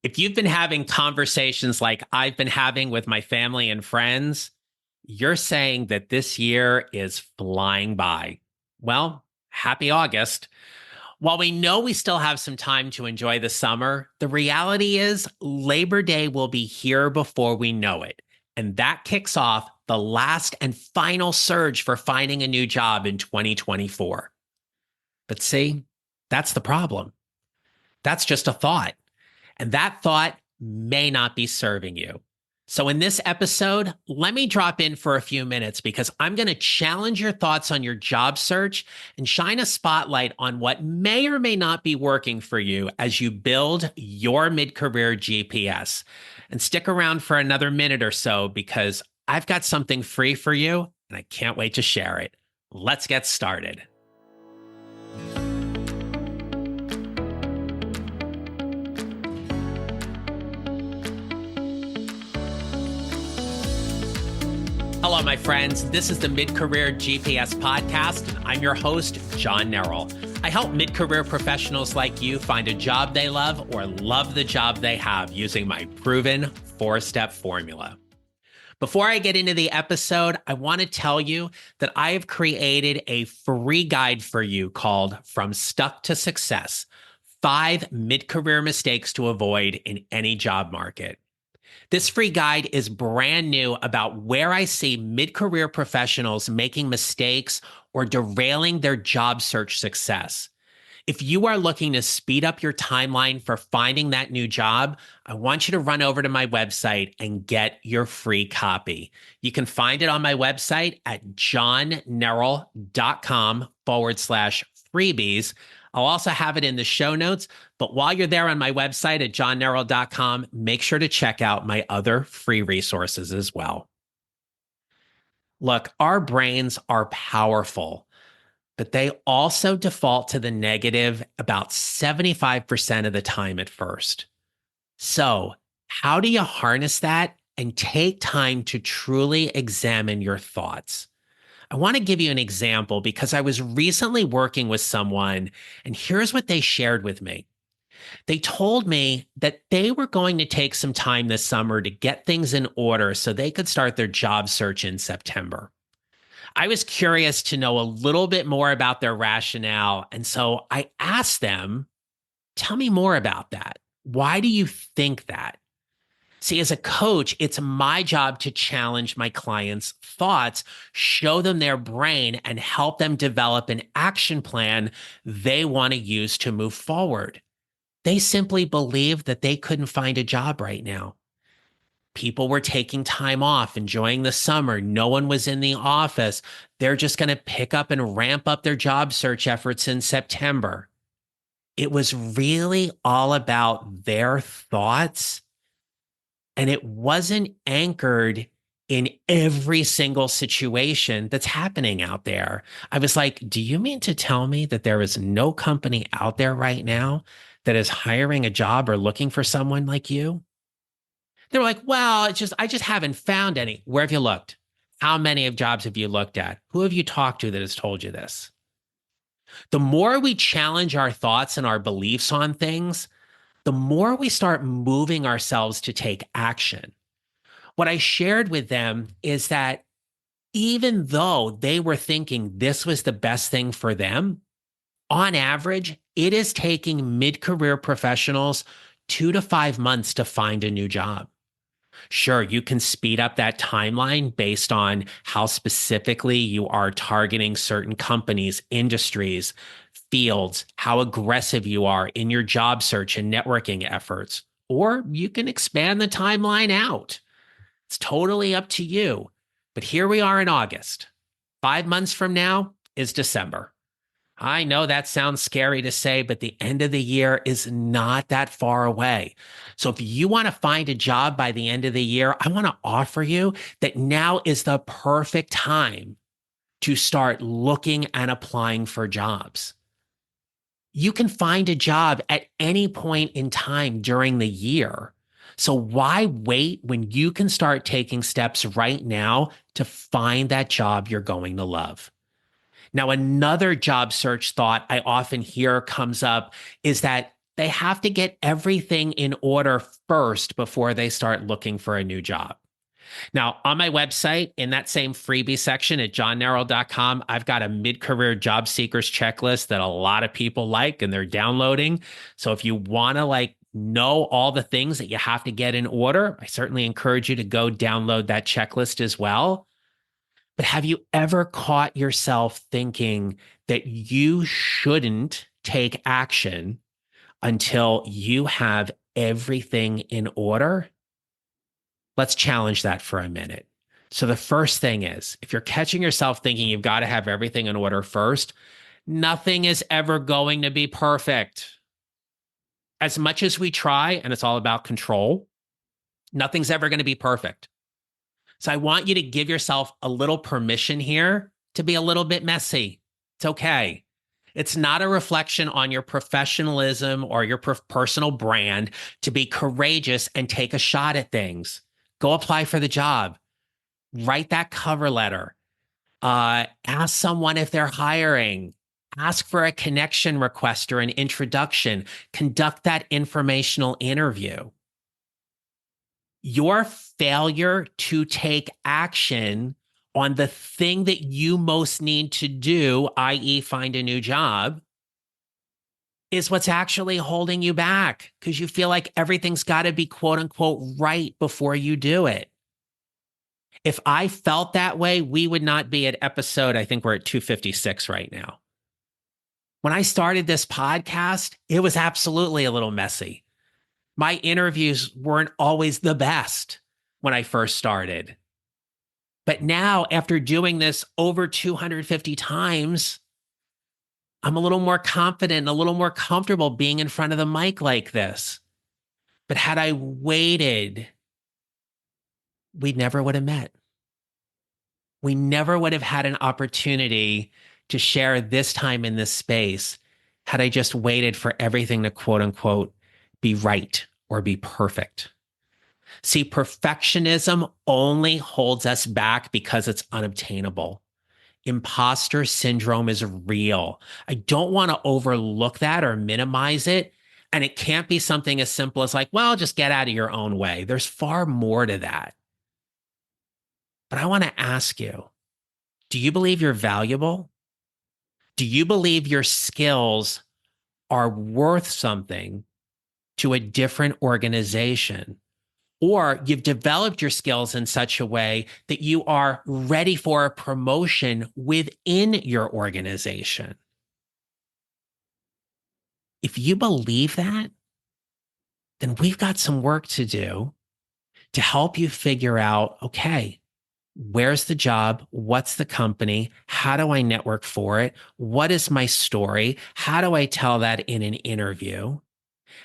If you've been having conversations like I've been having with my family and friends, you're saying that this year is flying by. Well, happy August. While we know we still have some time to enjoy the summer, the reality is Labor Day will be here before we know it. And that kicks off the last and final surge for finding a new job in 2024. But see, that's the problem. That's just a thought. And that thought may not be serving you. So, in this episode, let me drop in for a few minutes because I'm going to challenge your thoughts on your job search and shine a spotlight on what may or may not be working for you as you build your mid career GPS. And stick around for another minute or so because I've got something free for you and I can't wait to share it. Let's get started. Hello, my friends. This is the Mid-Career GPS podcast, and I'm your host, John Nerrill. I help mid-career professionals like you find a job they love or love the job they have using my proven four-step formula. Before I get into the episode, I want to tell you that I have created a free guide for you called From Stuck to Success: 5 Mid-Career Mistakes to Avoid in Any Job Market. This free guide is brand new about where I see mid-career professionals making mistakes or derailing their job search success. If you are looking to speed up your timeline for finding that new job, I want you to run over to my website and get your free copy. You can find it on my website at johnnerrill.com/freebies. I'll also have it in the show notes, but while you're there on my website at johnnerrill.com, make sure to check out my other free resources as well. Look, our brains are powerful, but they also default to the negative about 75% of the time at first. So, how do you harness that and take time to truly examine your thoughts? I want to give you an example because I was recently working with someone, and here's what they shared with me. They told me that they were going to take some time this summer to get things in order so they could start their job search in September. I was curious to know a little bit more about their rationale, and so I asked them, tell me more about that. Why do you think that? See, as a coach, it's my job to challenge my clients' thoughts, show them their brain, and help them develop an action plan they want to use to move forward. They simply believe that they couldn't find a job right now. People were taking time off, enjoying the summer. No one was in the office. They're just going to pick up and ramp up their job search efforts in September. It was really all about their thoughts. And it wasn't anchored in every single situation that's happening out there. I was like, do you mean to tell me that there is no company out there right now that is hiring a job or looking for someone like you? They were like, well, I just haven't found any. Where have you looked? How many of jobs have you looked at? Who have you talked to that has told you this? The more we challenge our thoughts and our beliefs on things, the more we start moving ourselves to take action. What I shared with them is that even though they were thinking this was the best thing for them, on average, it is taking mid-career professionals 2 to 5 months to find a new job. Sure, you can speed up that timeline based on how specifically you are targeting certain companies, industries, fields, how aggressive you are in your job search and networking efforts, or you can expand the timeline out. It's totally up to you. But here we are in August. 5 months from now is December. I know that sounds scary to say, but the end of the year is not that far away. So if you want to find a job by the end of the year, I want to offer you that now is the perfect time to start looking and applying for jobs. You can find a job at any point in time during the year. So why wait when you can start taking steps right now to find that job you're going to love? Now, another job search thought I often hear comes up is that They have to get everything in order first before they start looking for a new job. Now, on my website, in that same freebie section at johnnarroll.com, I've got a mid-career job seekers checklist that a lot of people like and they're downloading. So if you want to know all the things that you have to get in order, I certainly encourage you to go download that checklist as well. But have you ever caught yourself thinking that you shouldn't take action until you have everything in order? Let's challenge that for a minute. So, the first thing is if you're catching yourself thinking you've got to have everything in order first, nothing is ever going to be perfect. As much as we try, and it's all about control, nothing's ever going to be perfect. So, I want you to give yourself a little permission here to be a little bit messy. It's okay. It's not a reflection on your professionalism or your personal brand to be courageous and take a shot at things. Go apply for the job. Write that cover letter. Ask someone if they're hiring. Ask for a connection request or an introduction. Conduct that informational interview. Your failure to take action on the thing that you most need to do, i.e., find a new job, is what's actually holding you back because you feel like everything's got to be quote unquote right before you do it. If I felt that way, we would not be at episode, I think we're at 256 right now. When I started this podcast, it was absolutely a little messy. My interviews weren't always the best when I first started. But now, after doing this over 250 times, I'm a little more confident and a little more comfortable being in front of the mic like this. But had I waited, we never would have met. We never would have had an opportunity to share this time in this space had I just waited for everything to quote unquote be right or be perfect. See, perfectionism only holds us back because it's unobtainable. Imposter syndrome is real. I don't want to overlook that or minimize it. And it can't be something as simple as well, just get out of your own way. There's far more to that. But I want to ask you, do you believe you're valuable? Do you believe your skills are worth something to a different organization? Or you've developed your skills in such a way that you are ready for a promotion within your organization? If you believe that, then we've got some work to do to help you figure out, okay, where's the job? What's the company? How do I network for it? What is my story? How do I tell that in an interview?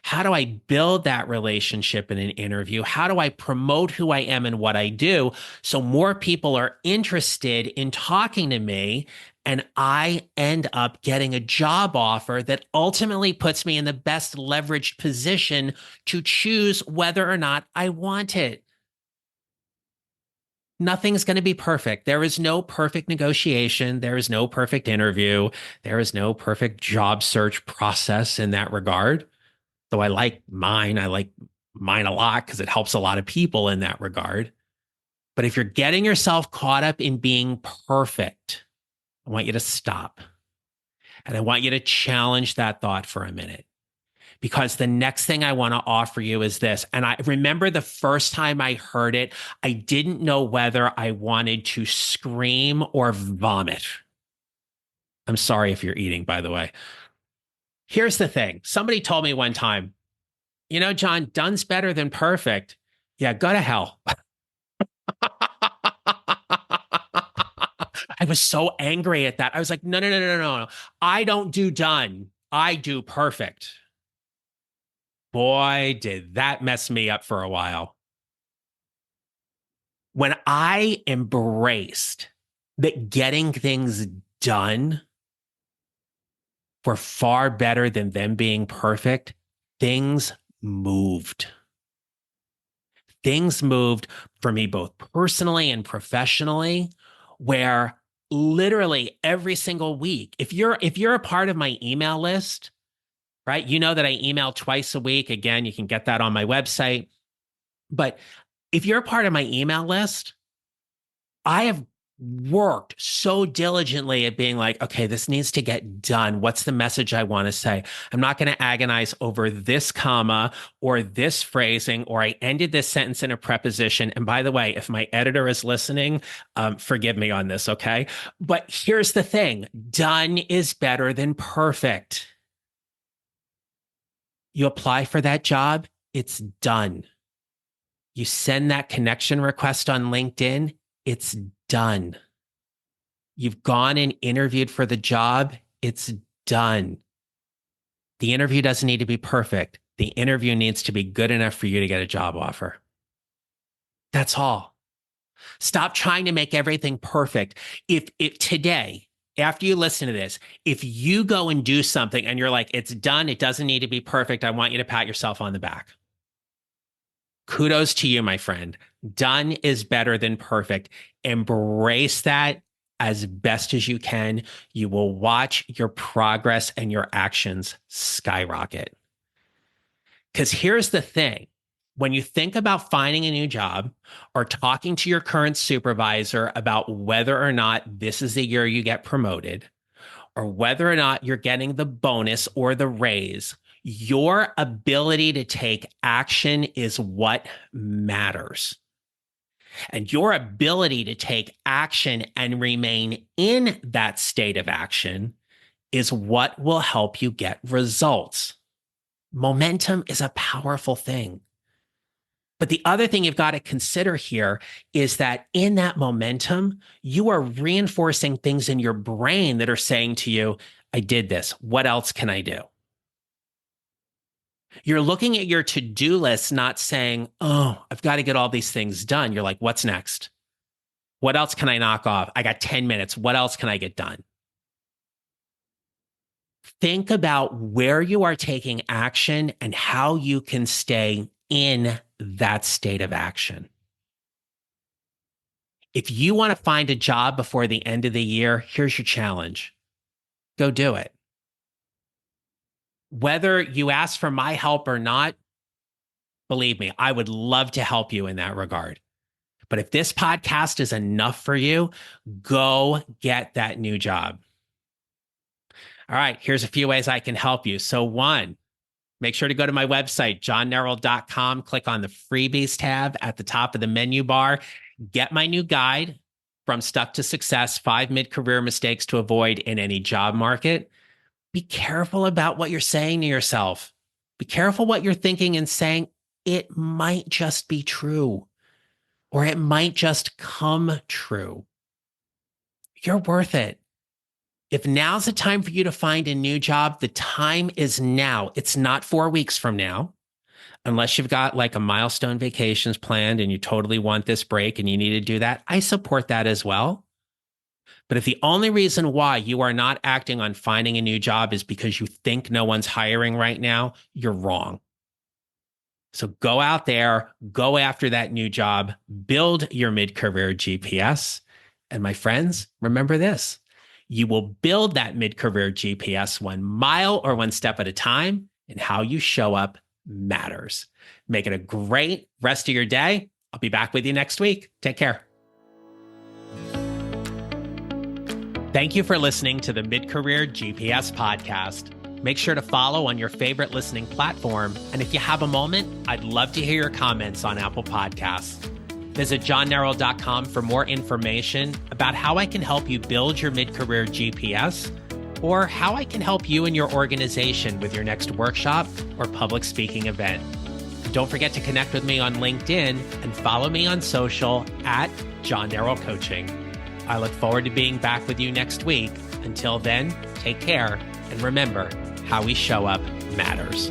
How do I build that relationship in an interview? How do I promote who I am and what I do so more people are interested in talking to me and I end up getting a job offer that ultimately puts me in the best leveraged position to choose whether or not I want it? Nothing's going to be perfect. There is no perfect negotiation. There is no perfect interview. There is no perfect job search process in that regard. Though I like mine a lot because it helps a lot of people in that regard. But if you're getting yourself caught up in being perfect, I want you to stop. And I want you to challenge that thought for a minute. Because the next thing I want to offer you is this. And I remember the first time I heard it, I didn't know whether I wanted to scream or vomit. I'm sorry if you're eating, by the way. Here's the thing. Somebody told me one time, John, done's better than perfect. Yeah, go to hell. I was so angry at that. I was like, no, no, no, no, no, no. I don't do done. I do perfect. Boy, did that mess me up for a while. When I embraced that getting things done were far better than them being perfect, things moved. Things moved for me both personally and professionally, where literally every single week, if you're a part of my email list, right? You know that I email twice a week. Again, you can get that on my website. But if you're a part of my email list, I have worked so diligently at being like, okay, this needs to get done. What's the message I want to say? I'm not going to agonize over this comma or this phrasing, or I ended this sentence in a preposition. And by the way, if my editor is listening, forgive me on this, okay? But here's the thing, done is better than perfect. You apply for that job, it's done. You send that connection request on LinkedIn, it's done. You've gone and interviewed for the job, it's done. The interview doesn't need to be perfect. The interview needs to be good enough for you to get a job offer. That's all. Stop trying to make everything perfect. If today, after you listen to this, if you go and do something and you're like, it's done, it doesn't need to be perfect, I want you to pat yourself on the back. Kudos to you, my friend. Done is better than perfect. Embrace that as best as you can. You will watch your progress and your actions skyrocket. Because here's the thing. When you think about finding a new job or talking to your current supervisor about whether or not this is the year you get promoted, or whether or not you're getting the bonus or the raise, your ability to take action is what matters. And your ability to take action and remain in that state of action is what will help you get results. Momentum is a powerful thing. But the other thing you've got to consider here is that in that momentum, you are reinforcing things in your brain that are saying to you, I did this. What else can I do? You're looking at your to-do list, not saying, oh, I've got to get all these things done. You're like, what's next? What else can I knock off? I got 10 minutes. What else can I get done? Think about where you are taking action and how you can stay in that state of action. If you want to find a job before the end of the year, here's your challenge. Go do it. Whether you ask for my help or not, believe me, I would love to help you in that regard. But if this podcast is enough for you, go get that new job. All right, here's a few ways I can help you. So one, make sure to go to my website, johnneral.com, click on the freebies tab at the top of the menu bar. Get my new guide, From Stuck to Success, 5 Mid-Career Mistakes to Avoid in Any Job Market. Be careful about what you're saying to yourself. Be careful what you're thinking and saying. It might just be true, or it might just come true. You're worth it. If now's the time for you to find a new job, the time is now. It's not 4 weeks from now, unless you've got like a milestone vacations planned and you totally want this break and you need to do that. I support that as well. But if the only reason why you are not acting on finding a new job is because you think no one's hiring right now, you're wrong. So go out there, go after that new job, build your mid-career GPS. And my friends, remember this. You will build that mid-career GPS 1 mile or 1 step at a time, and how you show up matters. Make it a great rest of your day. I'll be back with you next week. Take care. Thank you for listening to the Mid-Career GPS podcast. Make sure to follow on your favorite listening platform. And if you have a moment, I'd love to hear your comments on Apple Podcasts. Visit johnneral.com for more information about how I can help you build your mid-career GPS, or how I can help you and your organization with your next workshop or public speaking event. Don't forget to connect with me on LinkedIn and follow me on social at John Neral Coaching. I look forward to being back with you next week. Until then, take care, and remember, how we show up matters.